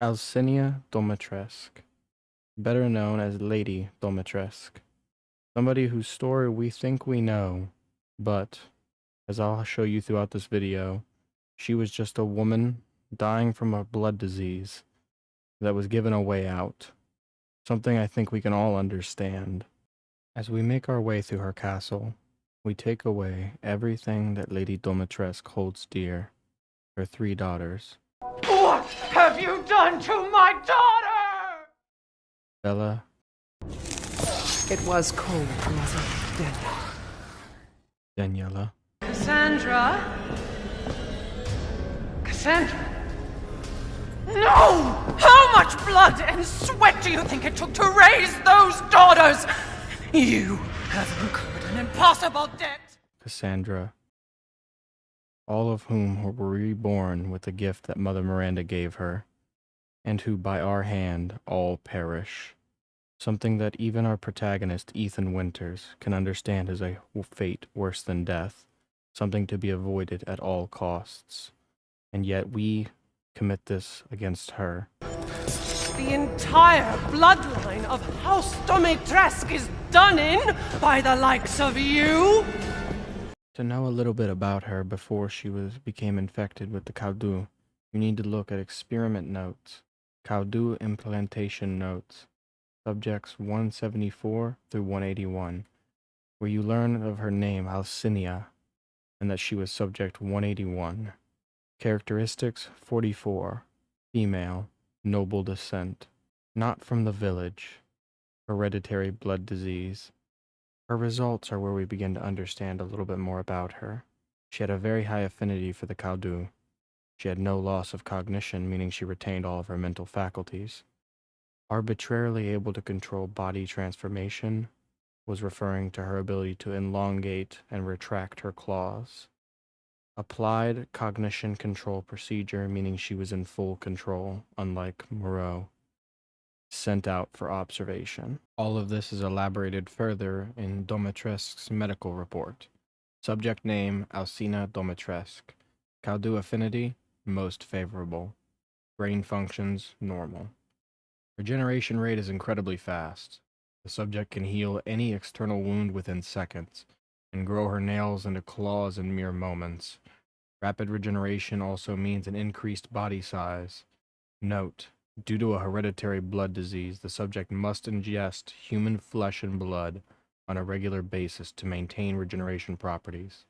Alcina Dimitrescu, better known as Lady Dimitrescu, somebody whose story we think we know, but, as I'll show you throughout this video, she was just a woman dying from a blood disease that was given a way out, something I think we can all understand. As we make our way through her castle, we take away everything that Lady Dimitrescu holds dear, her 3 daughters, What have you done to my daughter? Bella, It was cold-blooded, Daniela, Cassandra? Cassandra? No! How much blood and sweat do you think it took to raise those daughters? You have incurred an impossible debt. Cassandra, all of whom were reborn with the gift that Mother Miranda gave her, and who by our hand all perish. Something that even our protagonist, Ethan Winters, can understand as a fate worse than death, something to be avoided at all costs. And yet we commit this against her. The entire bloodline of House Dimitrescu is done in by the likes of you? To know a little bit about her before she became infected with the Caudou, you need to look at experiment notes, Caudou implantation notes, subjects 174 through 181, where you learn of her name Alcinia, and that she was subject 181. Characteristics 44, female, noble descent, not from the village, hereditary blood disease. Her results are where we begin to understand a little bit more about her. She had a very high affinity for the Caudou. She had no loss of cognition, meaning she retained all of her mental faculties. Arbitrarily able to control body transformation was referring to her ability to elongate and retract her claws. Applied cognition control procedure, meaning she was in full control, unlike Moreau. Sent out for observation. All of this is elaborated further in Dimitrescu's medical report. Subject name, Alcina Dimitrescu. Caudou affinity, most favorable. Brain functions, normal. Regeneration rate is incredibly fast. The subject can heal any external wound within seconds, and grow her nails into claws in mere moments. Rapid regeneration also means an increased body size. Note, due to a hereditary blood disease, the subject must ingest human flesh and blood on a regular basis to maintain regeneration properties.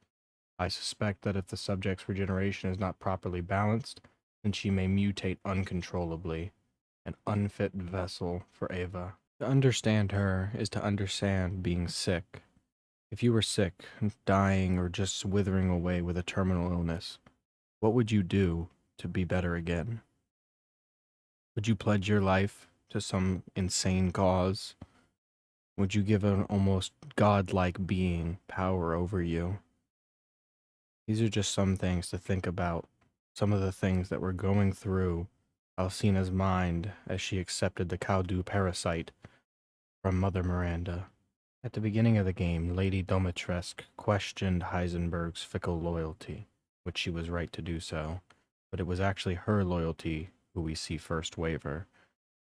I suspect that if the subject's regeneration is not properly balanced, then she may mutate uncontrollably, an unfit vessel for Eva. To understand her is to understand being sick. If you were sick, dying, or just withering away with a terminal illness, what would you do to be better again? Would you pledge your life to some insane cause? Would you give an almost godlike being power over you? These are just some things to think about, some of the things that were going through Alcina's mind as she accepted the Caudou parasite from Mother Miranda. At the beginning of the game, Lady Dimitrescu questioned Heisenberg's fickle loyalty, which she was right to do so, but it was actually her loyalty who we see first waver.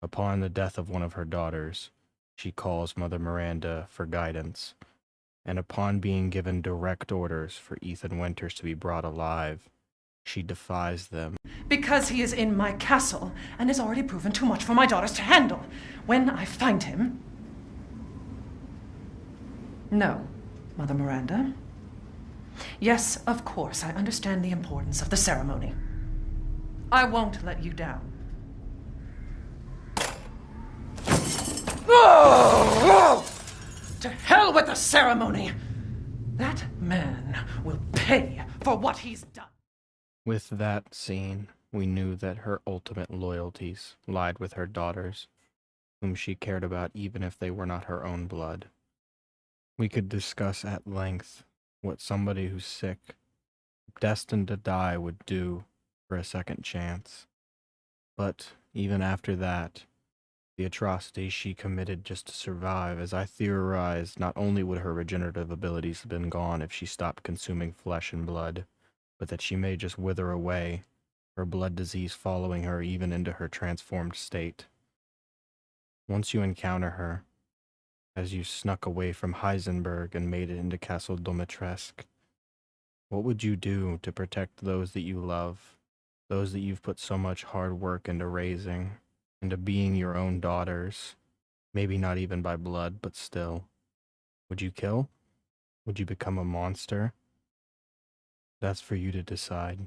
Upon the death of one of her daughters, she calls Mother Miranda for guidance, and upon being given direct orders for Ethan Winters to be brought alive, she defies them. Because he is in my castle and has already proven too much for my daughters to handle. When I find him... No, Mother Miranda. Yes, of course, I understand the importance of the ceremony. I won't let you down. To hell with the ceremony! That man will pay for what he's done. With that scene, we knew that her ultimate loyalties lied with her daughters, whom she cared about even if they were not her own blood. We could discuss at length what somebody who's sick, destined to die, would do for a second chance. But even after that, the atrocities she committed just to survive, as I theorized, not only would her regenerative abilities have been gone if she stopped consuming flesh and blood, but that she may just wither away her blood disease following her even into her transformed state. Once you encounter her, as you snuck away from Heisenberg and made it into Castle Dimitrescu, what would you do to protect those that you love, those that you've put so much hard work into raising, into being your own daughters, maybe not even by blood, but still? Would you kill? Would you become a monster? That's for you to decide.